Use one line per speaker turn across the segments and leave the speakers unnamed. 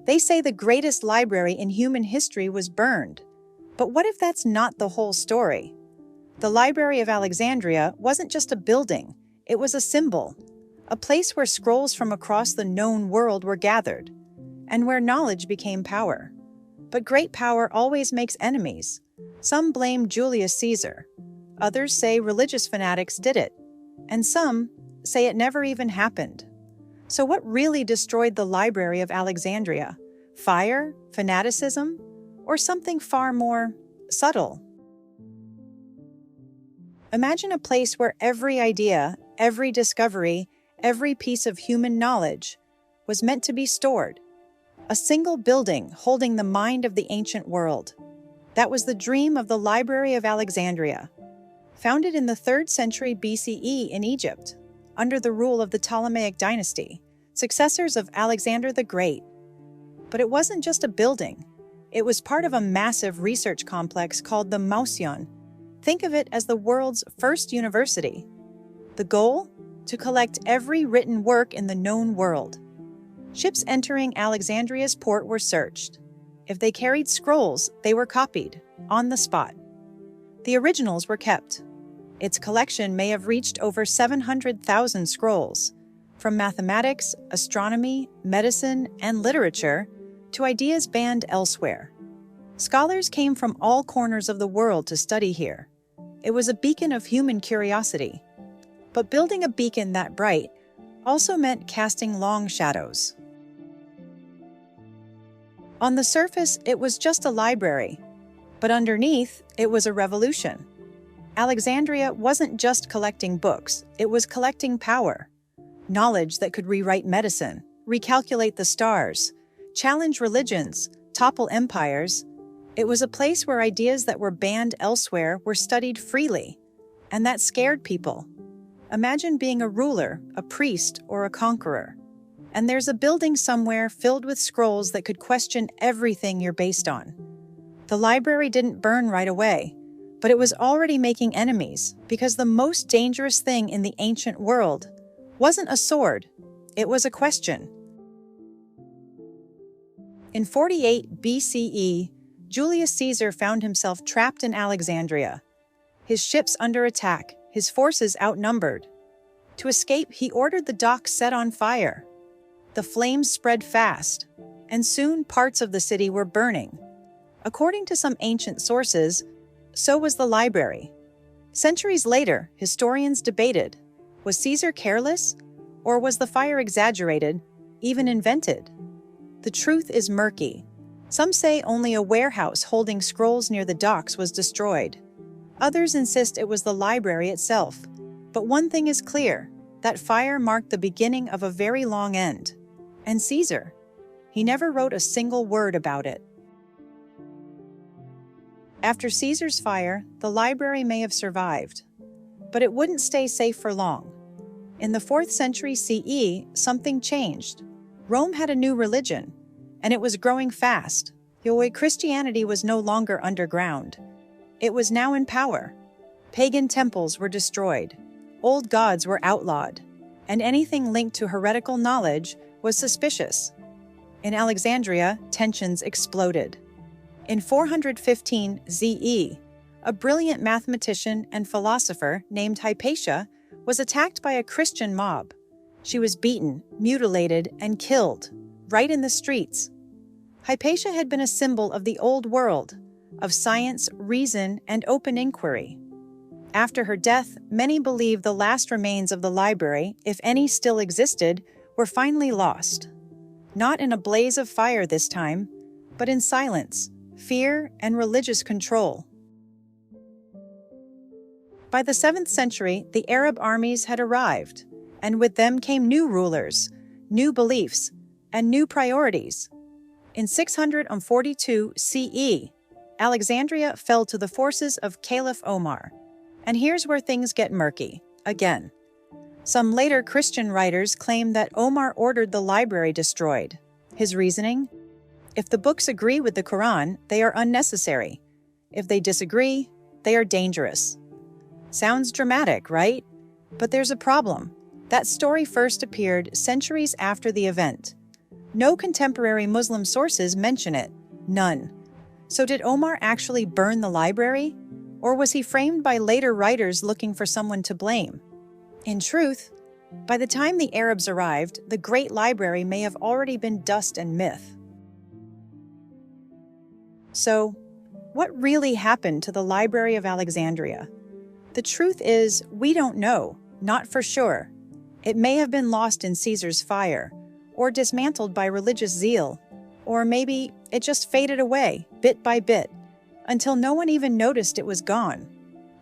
They say the greatest library in human history was burned. But what if that's not the whole story? The Library of Alexandria wasn't just a building, it was a symbol, a place where scrolls from across the known world were gathered, and where knowledge became power. But great power always makes enemies. Some blame Julius Caesar, others say religious fanatics did it, and some say it never even happened. So what really destroyed the Library of Alexandria? Fire, fanaticism, or something far more subtle? Imagine a place where every idea, every discovery, every piece of human knowledge was meant to be stored. A single building holding the mind of the ancient world. That was the dream of the Library of Alexandria, founded in the 3rd century BCE in Egypt, under the rule of the Ptolemaic dynasty, successors of Alexander the Great. But it wasn't just a building. It was part of a massive research complex called the Mouseion. Think of it as the world's first university. The goal? To collect every written work in the known world. Ships entering Alexandria's port were searched. If they carried scrolls, they were copied, on the spot. The originals were kept. Its collection may have reached over 700,000 scrolls, from mathematics, astronomy, medicine, and literature, to ideas banned elsewhere. Scholars came from all corners of the world to study here. It was a beacon of human curiosity. But building a beacon that bright also meant casting long shadows. On the surface, it was just a library, but underneath, it was a revolution. Alexandria wasn't just collecting books, it was collecting power. Knowledge that could rewrite medicine, recalculate the stars, challenge religions, topple empires. It was a place where ideas that were banned elsewhere were studied freely, and that scared people. Imagine being a ruler, a priest, or a conqueror, and there's a building somewhere filled with scrolls that could question everything you're based on. The library didn't burn right away, but it was already making enemies because the most dangerous thing in the ancient world wasn't a sword, it was a question. In 48 BCE, Julius Caesar found himself trapped in Alexandria. His ships under attack, his forces outnumbered. To escape, he ordered the docks set on fire. The flames spread fast, and soon parts of the city were burning. According to some ancient sources, so was the library. Centuries later, historians debated, was Caesar careless, or was the fire exaggerated, even invented? The truth is murky. Some say only a warehouse holding scrolls near the docks was destroyed. Others insist it was the library itself. But one thing is clear, that fire marked the beginning of a very long end. And Caesar, he never wrote a single word about it. After Caesar's fire, the library may have survived. But it wouldn't stay safe for long. In the 4th century CE, something changed. Rome had a new religion, and it was growing fast. Christianity was no longer underground. It was now in power. Pagan temples were destroyed. Old gods were outlawed. And anything linked to heretical knowledge was suspicious. In Alexandria, tensions exploded. In 415 ZE, a brilliant mathematician and philosopher named Hypatia was attacked by a Christian mob. She was beaten, mutilated, and killed, right in the streets. Hypatia had been a symbol of the old world, of science, reason, and open inquiry. After her death, many believe the last remains of the library, if any still existed, were finally lost. Not in a blaze of fire this time, but in silence, fear, and religious control. By the 7th century, the Arab armies had arrived, and with them came new rulers, new beliefs, and new priorities. In 642 CE, Alexandria fell to the forces of Caliph Omar. And here's where things get murky, again. Some later Christian writers claim that Omar ordered the library destroyed. His reasoning? If the books agree with the Quran, they are unnecessary. If they disagree, they are dangerous. Sounds dramatic, right? But there's a problem. That story first appeared centuries after the event. No contemporary Muslim sources mention it. None. So did Omar actually burn the library? Or was he framed by later writers looking for someone to blame? In truth, by the time the Arabs arrived, the Great Library may have already been dust and myth. So, what really happened to the Library of Alexandria? The truth is, we don't know, not for sure. It may have been lost in Caesar's fire, or dismantled by religious zeal, or maybe it just faded away, bit by bit, until no one even noticed it was gone.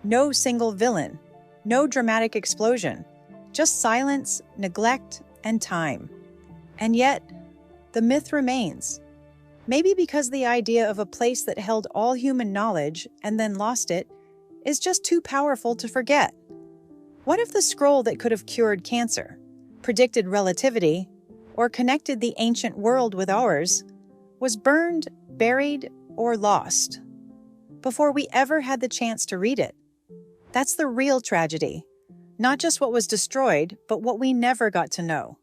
No single villain, no dramatic explosion, just silence, neglect, and time. And yet, the myth remains. Maybe because the idea of a place that held all human knowledge and then lost it is just too powerful to forget. What if the scroll that could have cured cancer, predicted relativity, or connected the ancient world with ours was burned, buried, or lost before we ever had the chance to read it? That's the real tragedy. Not just what was destroyed, but what we never got to know.